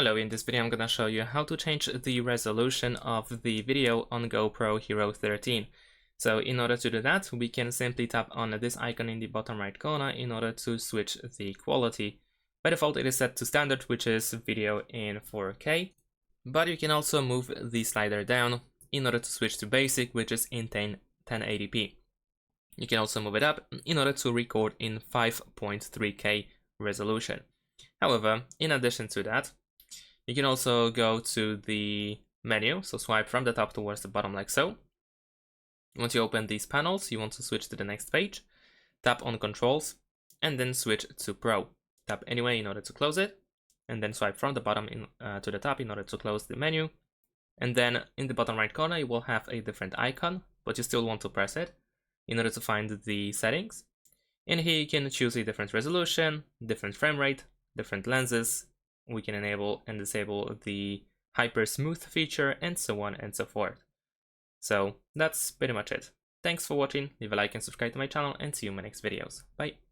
Hello, in this video I'm gonna show you how to change the resolution of the video on GoPro Hero 13. So in order to do that, we can simply tap on this icon in the bottom right corner in order to switch the quality. By default it is set to standard, which is video in 4K, but you can also move the slider down in order to switch to basic, which is in 1080p. You can also move it up in order to record in 5.3K resolution. However, in addition to that, you can also go to the menu, so swipe from the top towards the bottom like so. Once you open these panels, you want to switch to the next page, tap on controls, and then switch to Pro. Tap anyway in order to close it, and then swipe from the bottom to the top in order to close the menu. And then in the bottom right corner, you will have a different icon, but you still want to press it in order to find the settings. And here you can choose a different resolution, different frame rate, different lenses. We can enable and disable the hyper smooth feature, and so on and so forth. So that's pretty much it. Thanks for watching, leave a like and subscribe to my channel, and see you in my next videos. Bye!